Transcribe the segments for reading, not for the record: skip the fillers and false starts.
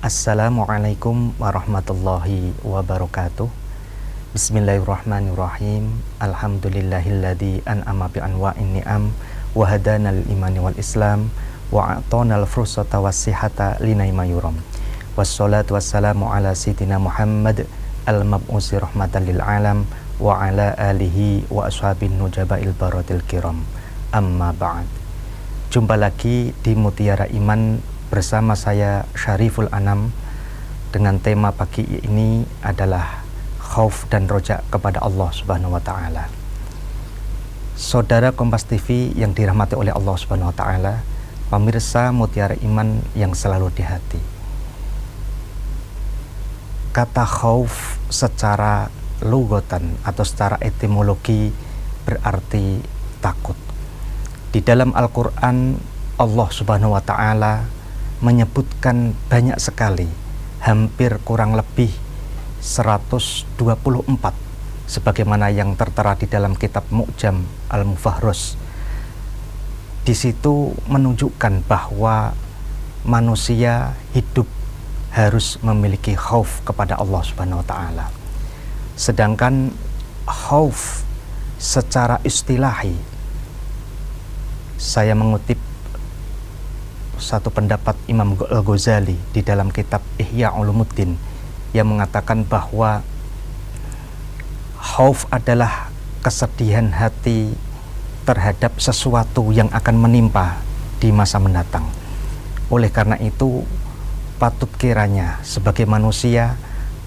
Assalamualaikum warahmatullahi wabarakatuh. Bismillahirrahmanirrahim. Alhamdulillahilladzi an'ama bi anwa'in ni'am wa hadana lil imani wal islam wa a'tana al fursata was sihhata linaima yuram. Wassalatu wassalamu ala sayyidina Muhammad al mab'usi rahmatan lil alam wa ala alihi wa ashabin nujabail baratil kiram. Amma ba'd. Jumpa lagi di Mutiara Iman bersama saya Syariful Anam dengan tema pagi ini adalah khauf dan roja kepada Allah Subhanahu wa taala. Saudara Kompas TV yang dirahmati oleh Allah Subhanahu wa taala, pemirsa Mutiara Iman yang selalu di hati. Kata khauf secara lugatan atau secara etimologi berarti takut. Di dalam Al-Qur'an Allah Subhanahu wa taala menyebutkan banyak sekali, hampir kurang lebih 124 sebagaimana yang tertera di dalam kitab Mu'jam Al-Mufahrus. Di situ menunjukkan bahwa manusia hidup harus memiliki khauf kepada Allah Subhanahu wa taala. Sedangkan khauf secara istilahi, saya mengutip satu pendapat Imam Al-Ghazali di dalam kitab Ihya Ulumuddin yang mengatakan bahwa khauf adalah kesedihan hati terhadap sesuatu yang akan menimpa di masa mendatang. Oleh karena itu, patut kiranya sebagai manusia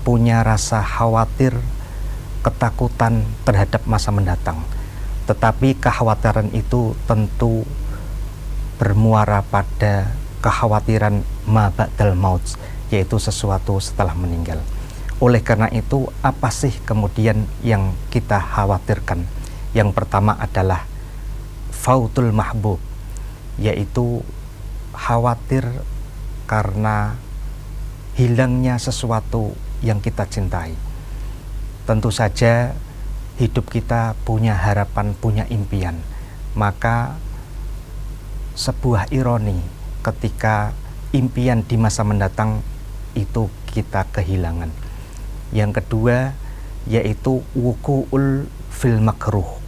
punya rasa khawatir, ketakutan terhadap masa mendatang. Tetapi kekhawatiran itu tentu bermuara pada kekhawatiran ma ba'dal maut, yaitu sesuatu setelah meninggal. Oleh karena itu, apa sih kemudian yang kita khawatirkan? Yang pertama adalah fautul mahbub, yaitu khawatir karena hilangnya sesuatu yang kita cintai. Tentu saja hidup kita punya harapan, punya impian. Maka sebuah ironi ketika impian di masa mendatang itu kita kehilangan. Yang kedua yaitu wuku'ul fil makruh,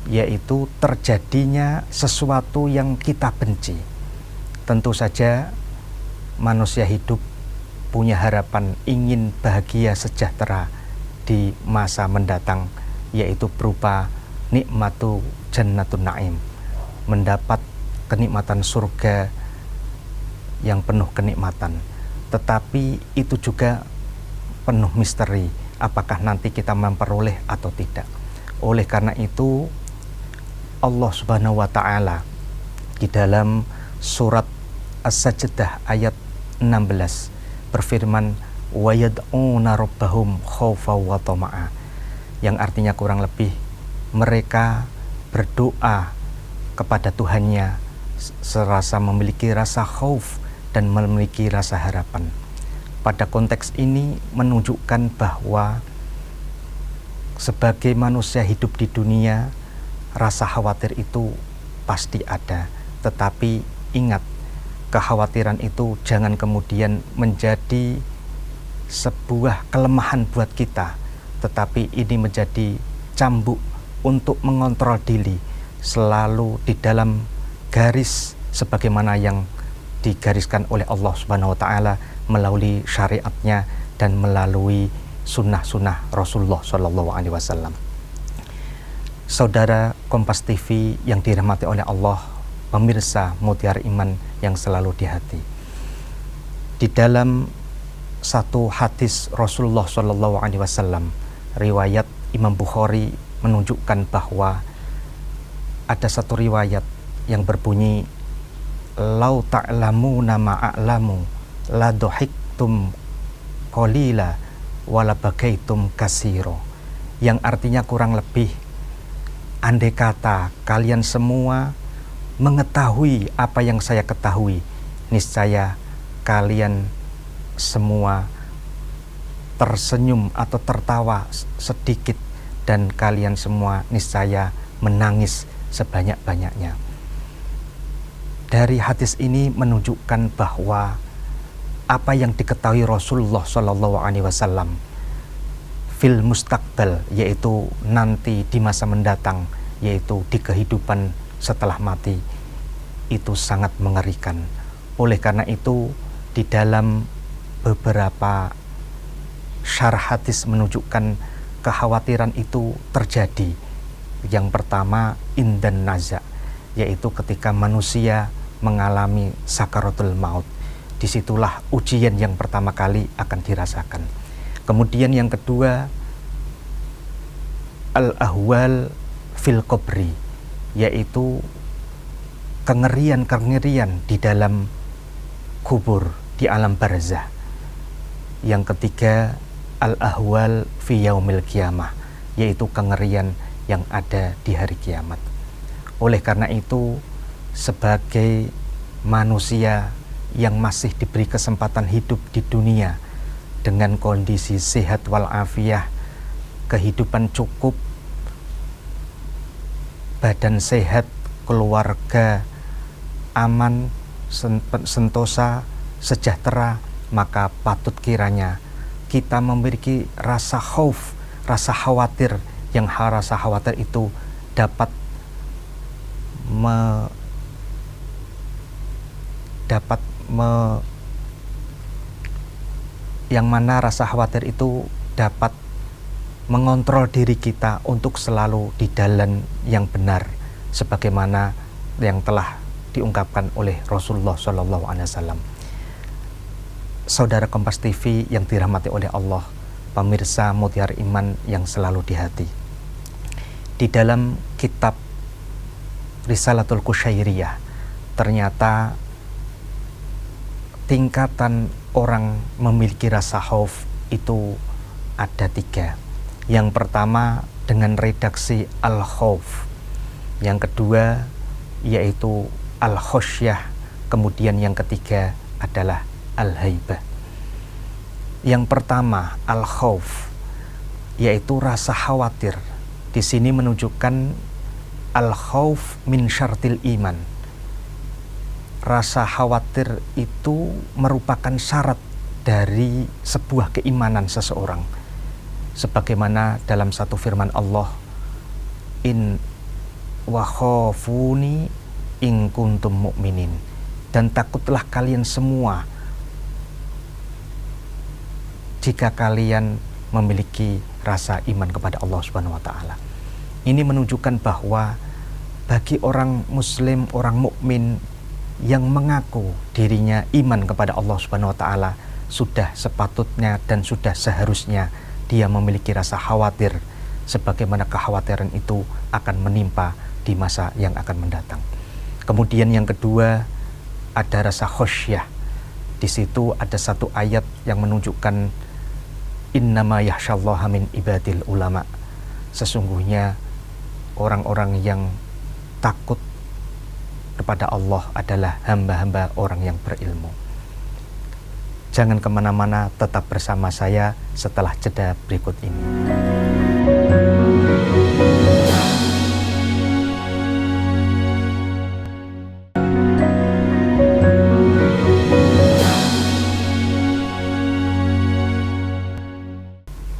yaitu terjadinya sesuatu yang kita benci. Tentu saja manusia hidup punya harapan ingin bahagia sejahtera di masa mendatang, yaitu berupa nikmatu jannatun na'im, mendapat kenikmatan surga yang penuh kenikmatan. Tetapi itu juga penuh misteri, apakah nanti kita memperoleh atau tidak. Oleh karena itu Allah Subhanahu wa taala di dalam surat As-Sajdah ayat 16 berfirman wa yad'una rabbahum khaufa wa tama'a, yang artinya kurang lebih mereka berdoa kepada Tuhannya serasa memiliki rasa khauf dan memiliki rasa harapan. Pada konteks ini menunjukkan bahwa sebagai manusia hidup di dunia, rasa khawatir itu pasti ada. Tetapi ingat, kekhawatiran itu jangan kemudian menjadi sebuah kelemahan buat kita, tetapi ini menjadi cambuk untuk mengontrol diri selalu di dalam garis sebagaimana yang digariskan oleh Allah Subhanahu wa taala melalui syariatnya dan melalui sunnah-sunnah Rasulullah Shallallahu alaihi wasallam. Saudara Kompas TV yang dirahmati oleh Allah, pemirsa Mutiara Iman yang selalu di hati. Di dalam satu hadis Rasulullah Shallallahu alaihi wasallam, riwayat Imam Bukhari menunjukkan bahwa ada satu riwayat yang berbunyi lau ta'lamuna ma'a'lamu la dohiktum qalila wala bagaitum kasiro, yang artinya kurang lebih, andai kata kalian semua mengetahui apa yang saya ketahui, niscaya kalian semua tersenyum atau tertawa sedikit, dan kalian semua niscaya menangis sebanyak-banyaknya. Dari hadis ini menunjukkan bahwa apa yang diketahui Rasulullah Shallallahu Alaihi Wasallam fil mustaqbal, yaitu nanti di masa mendatang, yaitu di kehidupan setelah mati, itu sangat mengerikan. Oleh karena itu, di dalam beberapa syarah hadis menunjukkan kekhawatiran itu terjadi. Yang pertama, indan naza, yaitu ketika manusia mengalami sakaratul maut. Disitulah ujian yang pertama kali akan dirasakan. Kemudian yang kedua, al-ahwal fil qabri, yaitu kengerian-kengerian di dalam kubur, di alam barzah. Yang ketiga, al-ahwal fi yaumil qiyamah, yaitu kengerian yang ada di hari kiamat. Oleh karena itu, sebagai manusia yang masih diberi kesempatan hidup di dunia dengan kondisi sehat walafiat, kehidupan cukup, badan sehat, keluarga aman, sentosa, sejahtera, maka patut kiranya kita memiliki rasa khauf, rasa khawatir, yang rasa khawatir itu dapat yang mana rasa khawatir itu dapat mengontrol diri kita untuk selalu di jalan yang benar, sebagaimana yang telah diungkapkan oleh Rasulullah Shallallahu Alaihi Wasallam. Saudara Kompas TV yang dirahmati oleh Allah, pemirsa Mutiara Iman yang selalu di hati, di dalam kitab Risalatul Qusyairiyah, ternyata tingkatan orang memiliki rasa khauf itu ada 3. Yang pertama dengan redaksi al-khauf, yang kedua yaitu al-khosyah, kemudian yang ketiga adalah al-haibah. Yang pertama al-khauf, yaitu rasa khawatir. Di sini menunjukkan al-khauf min syartil iman. Rasa khawatir itu merupakan syarat dari sebuah keimanan seseorang. Sebagaimana dalam satu firman Allah, in wa khafuni in kuntum mu'minin, dan takutlah kalian semua jika kalian memiliki rasa iman kepada Allah Subhanahu wa taala. Ini menunjukkan bahwa bagi orang muslim, orang mukmin yang mengaku dirinya iman kepada Allah Subhanahu wa taala, sudah sepatutnya dan sudah seharusnya dia memiliki rasa khawatir, sebagaimana kekhawatiran itu akan menimpa di masa yang akan mendatang. Kemudian yang kedua ada rasa khosyah. Di situ ada satu ayat yang menunjukkan innama yakhsyallaha min ibadil ulama. Sesungguhnya orang-orang yang takut kepada Allah adalah hamba-hamba orang yang berilmu. Jangan kemana-mana, tetap bersama saya setelah jeda berikut ini.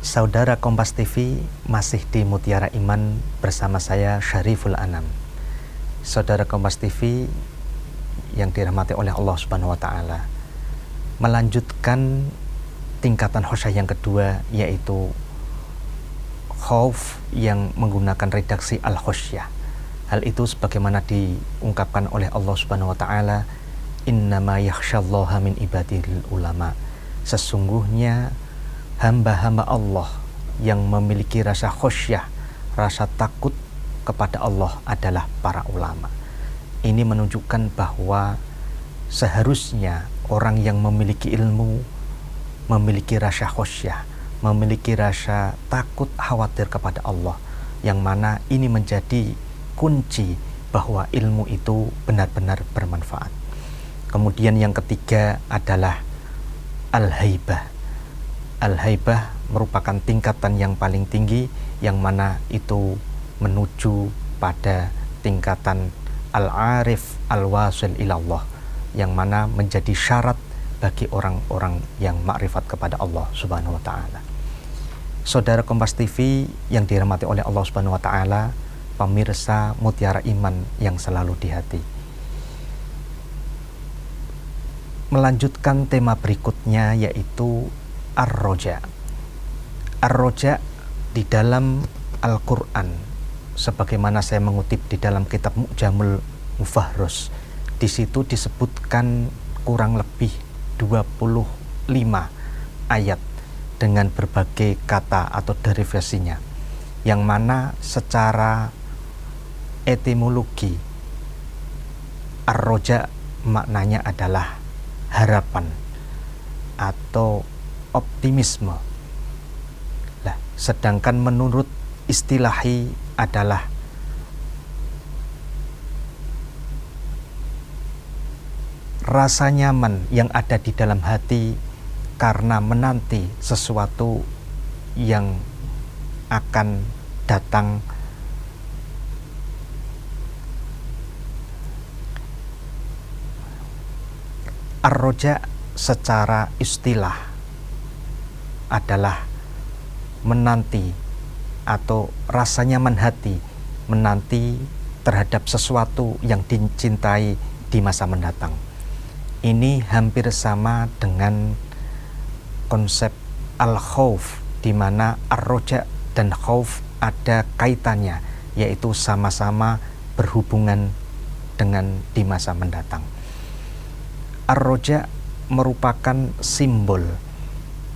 Saudara Kompas TV masih di Mutiara Iman bersama saya Syariful Anam. Saudara Kompas TV yang dirahmati oleh Allah Subhanahu wa taala, melanjutkan tingkatan khosyah yang kedua, yaitu khauf yang menggunakan redaksi al-khosyah. Hal itu sebagaimana diungkapkan oleh Allah Subhanahu wa taala, innama yakhsyallaha min ibadil ulama. Sesungguhnya hamba-hamba Allah yang memiliki rasa khosyah, rasa takut kepada Allah adalah para ulama. Ini menunjukkan bahwa seharusnya orang yang memiliki ilmu, memiliki rasa khosyah, memiliki rasa takut khawatir kepada Allah, yang mana ini menjadi kunci bahwa ilmu itu benar-benar bermanfaat. Kemudian yang ketiga adalah al-haibah. Al-haibah merupakan tingkatan yang paling tinggi, yang mana itu menuju pada tingkatan al-arif al-wasil ilallah, yang mana menjadi syarat bagi orang-orang yang makrifat kepada Allah Subhanahu wa taala. Saudara Kompas TV yang dirahmati oleh Allah Subhanahu wa taala, pemirsa Mutiara Iman yang selalu di hati. Melanjutkan tema berikutnya yaitu Ar-Roja. Ar-Roja di dalam Al-Quran, sebagaimana saya mengutip di dalam kitab Mu'jamul Mufahrus, di situ disebutkan kurang lebih 25 ayat dengan berbagai kata atau derivasinya, yang mana secara etimologi Ar-Roja maknanya adalah harapan atau optimisme. Nah, sedangkan menurut istilahi adalah rasa nyaman yang ada di dalam hati karena menanti sesuatu yang akan datang. Ar-Roja secara istilah adalah menanti atau rasa nyaman hati menanti terhadap sesuatu yang dicintai di masa mendatang. Ini hampir sama dengan konsep al-khauf, di mana ar-roja dan khauf ada kaitannya, yaitu sama-sama berhubungan dengan di masa mendatang. Ar-roja merupakan simbol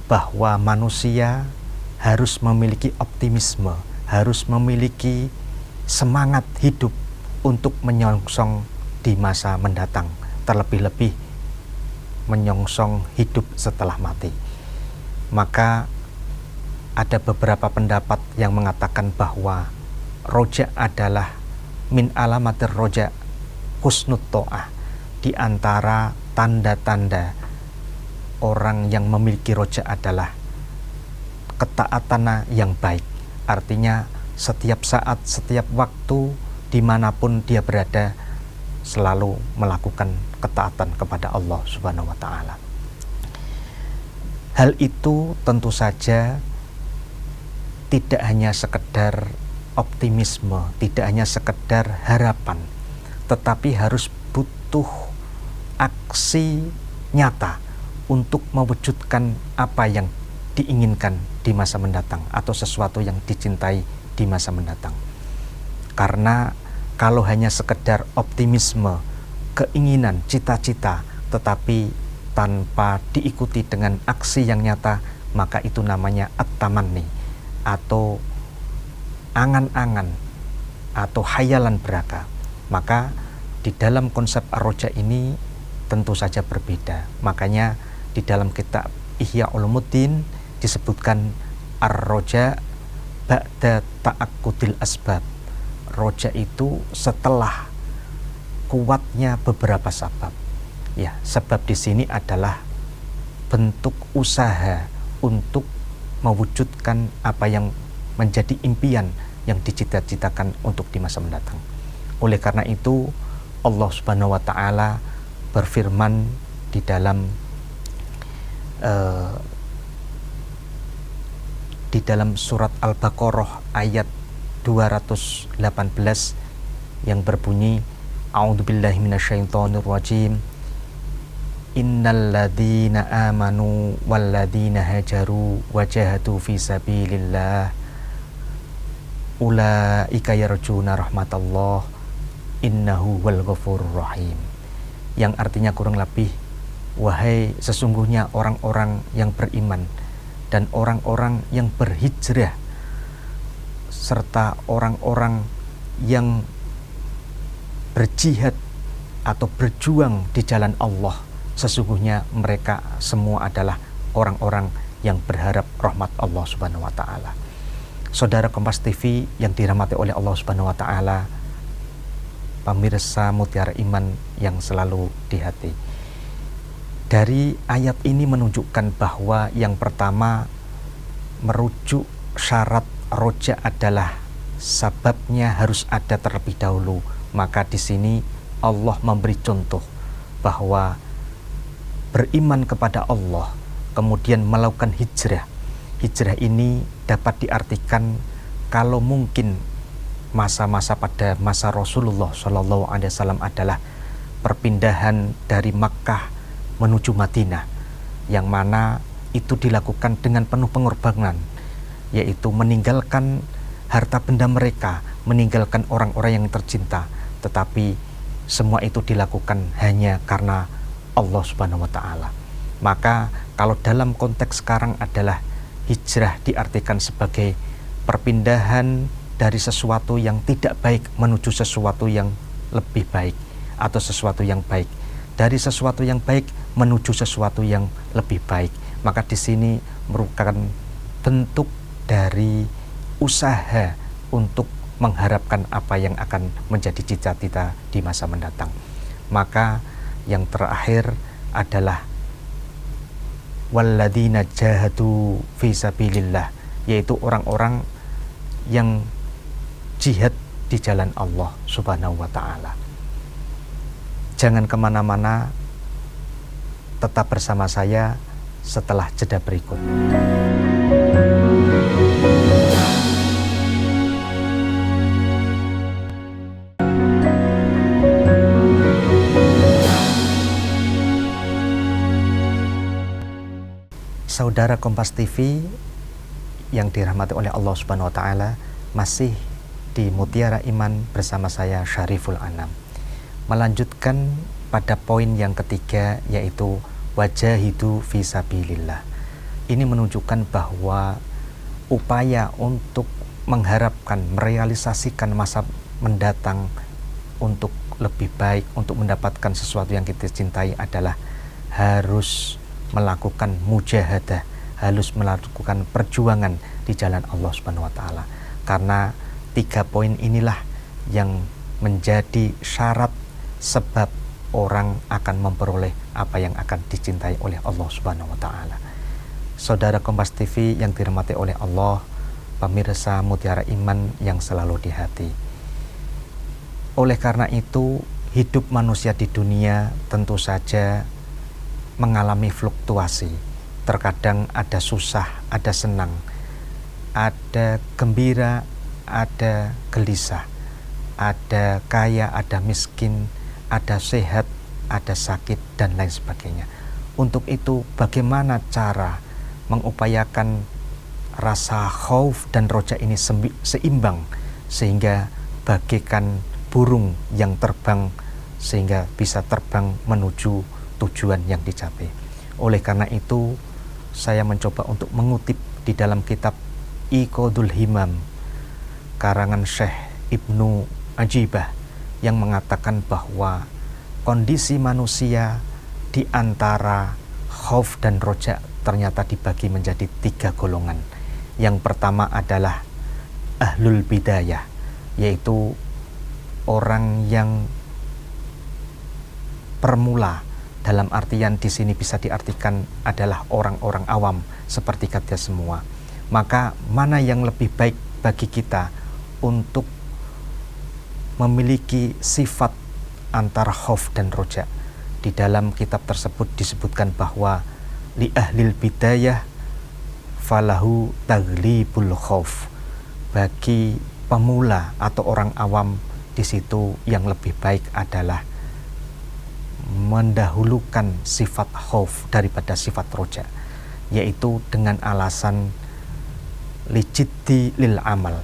bahwa manusia harus memiliki optimisme, harus memiliki semangat hidup untuk menyongsong di masa mendatang, terlebih-lebih menyongsong hidup setelah mati. Maka ada beberapa pendapat yang mengatakan bahwa roja adalah min alamatir roja husnut to'ah, di antara tanda-tanda orang yang memiliki roja adalah ketaatan yang baik. Artinya setiap saat, setiap waktu, dimanapun dia berada, selalu melakukan ketaatan kepada Allah Subhanahu wa ta'ala. Hal itu tentu saja tidak hanya sekedar optimisme, tidak hanya sekedar harapan, tetapi harus butuh aksi nyata untuk mewujudkan apa yang diinginkan di masa mendatang atau sesuatu yang dicintai di masa mendatang. Karena kalau hanya sekedar optimisme, keinginan, cita-cita, tetapi tanpa diikuti dengan aksi yang nyata, maka itu namanya at-tamanni atau angan-angan atau hayalan belaka. Maka di dalam konsep ar-roja ini tentu saja berbeda. Makanya di dalam kitab Ihya Ulumuddin disebutkan ar-roja ba'da ta'akkudil asbab. Roja itu setelah kuatnya beberapa sebab. Ya, sebab di sini adalah bentuk usaha untuk mewujudkan apa yang menjadi impian yang dicita-citakan untuk di masa mendatang. Oleh karena itu Allah Subhanahu wa ta'ala berfirman di dalam surat Al-Baqarah ayat 218 yang berbunyi, A'udzubillahi minasyaitonir rajim, Innal ladzina amanu wal ladzina hajaru wajahadu fi sabilillah ulaika yarjuna rahmatallah innahu wal ghafurur rahim. Yang artinya kurang lebih, wahai sesungguhnya orang-orang yang beriman dan orang-orang yang berhijrah serta orang-orang yang berjihad atau berjuang di jalan Allah, sesungguhnya mereka semua adalah orang-orang yang berharap rahmat Allah Subhanahu wa ta'ala. Saudara Kompas TV yang dirahmati oleh Allah Subhanahu wa ta'ala, pemirsa Mutiara Iman yang selalu di hati, dari ayat ini menunjukkan bahwa yang pertama, merujuk syarat roja adalah sababnya harus ada terlebih dahulu. Maka di sini Allah memberi contoh bahwa beriman kepada Allah, kemudian melakukan hijrah. Hijrah ini dapat diartikan kalau mungkin masa-masa pada masa Rasulullah SAW adalah perpindahan dari Makkah menuju Madinah, yang mana itu dilakukan dengan penuh pengorbanan, yaitu meninggalkan harta benda mereka, meninggalkan orang-orang yang tercinta, tetapi semua itu dilakukan hanya karena Allah Subhanahu wa Ta'ala. Maka kalau dalam konteks sekarang adalah hijrah diartikan sebagai perpindahan dari sesuatu yang tidak baik menuju sesuatu yang lebih baik, atau sesuatu yang baik, dari sesuatu yang baik menuju sesuatu yang lebih baik. Maka di sini merupakan bentuk dari usaha untuk mengharapkan apa yang akan menjadi cita-cita di masa mendatang. Maka yang terakhir adalah walladzina jahadu fi sabilillah, yaitu orang-orang yang jihad di jalan Allah Subhanahu wa Ta'ala. Jangan kemana-mana, tetap bersama saya setelah jeda berikut. Saudara Kompas TV yang dirahmati oleh Allah Subhanahu wa Ta'ala, masih di Mutiara Iman bersama saya Syariful Anam, melanjutkan pada poin yang ketiga, yaitu wajahidu fisabilillah. Ini menunjukkan bahwa upaya untuk mengharapkan, merealisasikan masa mendatang untuk lebih baik, untuk mendapatkan sesuatu yang kita cintai adalah harus melakukan mujahadah, harus melakukan perjuangan di jalan Allah Subhanahu wa Ta'ala. Karena 3 poin inilah yang menjadi syarat sebab orang akan memperoleh apa yang akan dicintai oleh Allah Subhanahu wa Ta'ala. Saudara Kompas TV yang dirahmati oleh Allah, pemirsa Mutiara Iman yang selalu di hati. Oleh karena itu, hidup manusia di dunia tentu saja mengalami fluktuasi. Terkadang ada susah, ada senang, ada gembira, ada gelisah, ada kaya, ada miskin, ada sehat, ada sakit, dan lain sebagainya. Untuk itu, bagaimana cara mengupayakan rasa khauf dan roja ini seimbang, sehingga bagaikan burung yang terbang, sehingga bisa terbang menuju tujuan yang dicapai. Oleh karena itu, saya mencoba untuk mengutip di dalam kitab Iqadul Himam karangan Syekh Ibnu Ajibah yang mengatakan bahwa kondisi manusia di antara khauf dan roja ternyata dibagi menjadi 3 golongan. Yang pertama adalah ahlul bidayah, yaitu orang yang permula. Dalam artian di sini bisa diartikan adalah orang-orang awam seperti kita semua. Maka mana yang lebih baik bagi kita untuk memiliki sifat antara khauf dan roja? Di dalam kitab tersebut disebutkan bahwa li ahlil bidayah falahu taglibul khauf. Bagi pemula atau orang awam, di situ yang lebih baik adalah mendahulukan sifat khauf daripada sifat roja, yaitu dengan alasan lijiddi lil amal,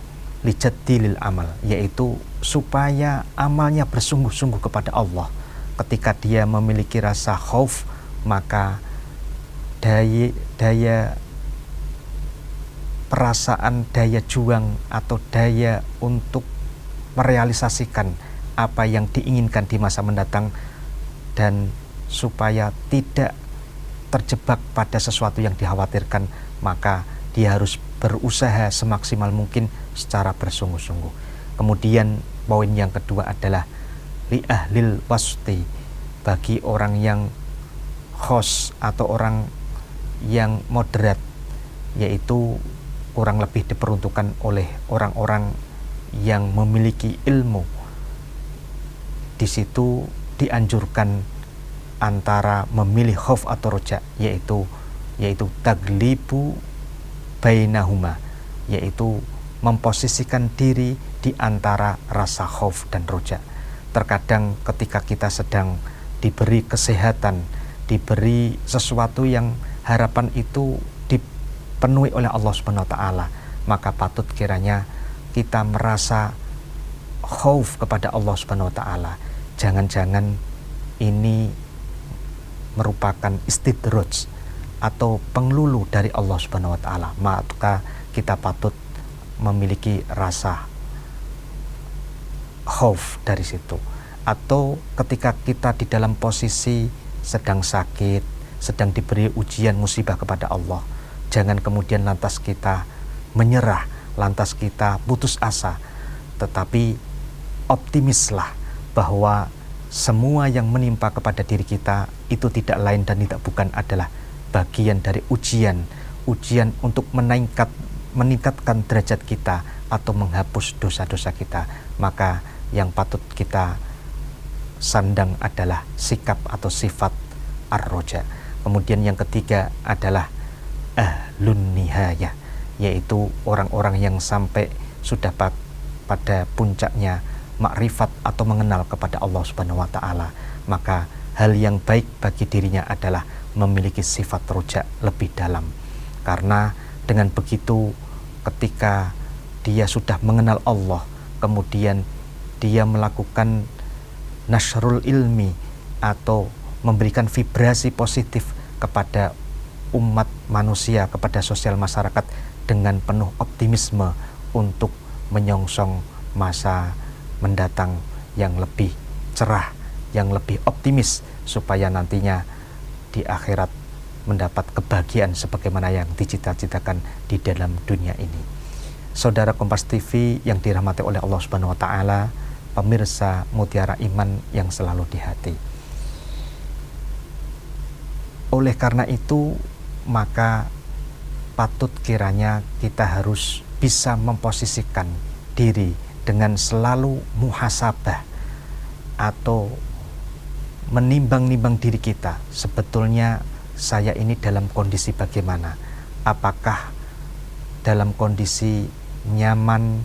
yaitu supaya amalnya bersungguh-sungguh kepada Allah. Ketika dia memiliki rasa khauf, maka daya perasaan, daya juang atau daya untuk merealisasikan apa yang diinginkan di masa mendatang, dan supaya tidak terjebak pada sesuatu yang dikhawatirkan, maka dia harus berusaha semaksimal mungkin secara bersungguh-sungguh. Kemudian poin yang kedua adalah li ahlil wasti, bagi orang yang khos atau orang yang moderat, yaitu kurang lebih diperuntukkan oleh orang-orang yang memiliki ilmu. Di situ dianjurkan antara memilih khauf atau roja, yaitu taglibu bainahuma, yaitu memposisikan diri di antara rasa khauf dan roja. Terkadang ketika kita sedang diberi kesehatan, diberi sesuatu yang harapan itu dipenuhi oleh Allah Subhanahu wa taala, maka patut kiranya kita merasa khauf kepada Allah Subhanahu wa taala. Jangan-jangan ini merupakan istidraj atau penglulu dari Allah Subhanahu wa taala, maka kita patut memiliki rasa khauf dari situ. Atau ketika kita di dalam posisi sedang sakit, sedang diberi ujian musibah kepada Allah, jangan kemudian lantas kita menyerah, lantas kita putus asa, tetapi optimislah bahwa semua yang menimpa kepada diri kita itu tidak lain dan tidak bukan adalah bagian dari ujian untuk meningkatkan derajat kita atau menghapus dosa-dosa kita. Maka yang patut kita sandang adalah sikap atau sifat ar-roja. Kemudian yang ketiga adalah ahlun nihayah, yaitu orang-orang yang sampai sudah pada puncaknya makrifat atau mengenal kepada Allah Subhanahu wa taala. Maka hal yang baik bagi dirinya adalah memiliki sifat roja lebih dalam, karena dengan begitu ketika dia sudah mengenal Allah, kemudian dia melakukan nasrul ilmi atau memberikan vibrasi positif kepada umat manusia, kepada sosial masyarakat dengan penuh optimisme untuk menyongsong masa mendatang yang lebih cerah, yang lebih optimis, supaya nantinya di akhirat mendapat kebahagiaan sebagaimana yang dicita-citakan di dalam dunia ini. Saudara Kompas TV yang dirahmati oleh Allah Subhanahu wa taala, pemirsa Mutiara Iman yang selalu di hati. Oleh karena itu, maka patut kiranya kita harus bisa memposisikan diri dengan selalu muhasabah atau menimbang-nimbang diri kita. Sebetulnya saya ini dalam kondisi bagaimana? Apakah dalam kondisi nyaman,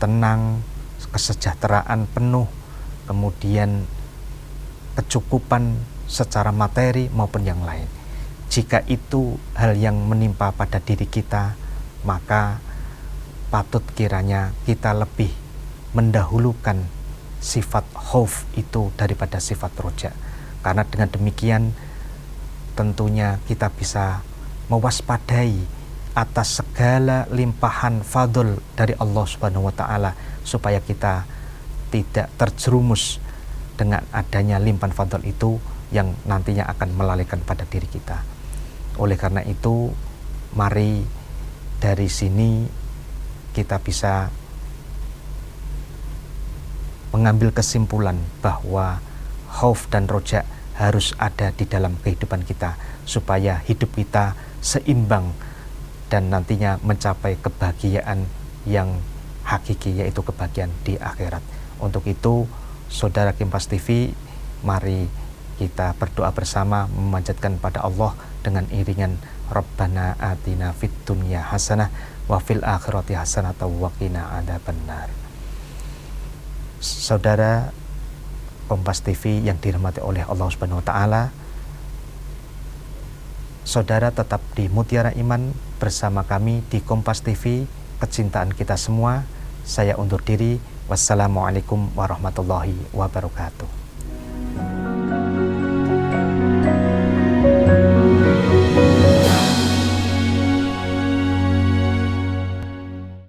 tenang, kesejahteraan penuh, kemudian kecukupan secara materi maupun yang lain? Jika itu hal yang menimpa pada diri kita, maka patut kiranya kita lebih mendahulukan sifat khauf itu daripada sifat roja. Karena dengan demikian tentunya kita bisa mewaspadai atas segala limpahan fadl dari Allah Subhanahu wa taala, supaya kita tidak terjerumus dengan adanya limpahan fadl itu yang nantinya akan melalaikan pada diri kita. Oleh karena itu, mari dari sini kita bisa mengambil kesimpulan bahwa khauf dan roja harus ada di dalam kehidupan kita, supaya hidup kita seimbang dan nantinya mencapai kebahagiaan yang hakiki, yaitu kebahagiaan di akhirat. Untuk itu, saudara Kompas TV, mari kita berdoa bersama memanjatkan pada Allah dengan iringan Rabbana atina fid dunya hasanah wa fil akhirati hasanah wa qina adzabannar. Saudara Kompas TV yang dirahmati oleh Allah Subhanahu wa taala, saudara tetap di Mutiara Iman bersama kami di Kompas TV, kecintaan kita semua. Saya undur diri. Wassalamualaikum warahmatullahi wabarakatuh.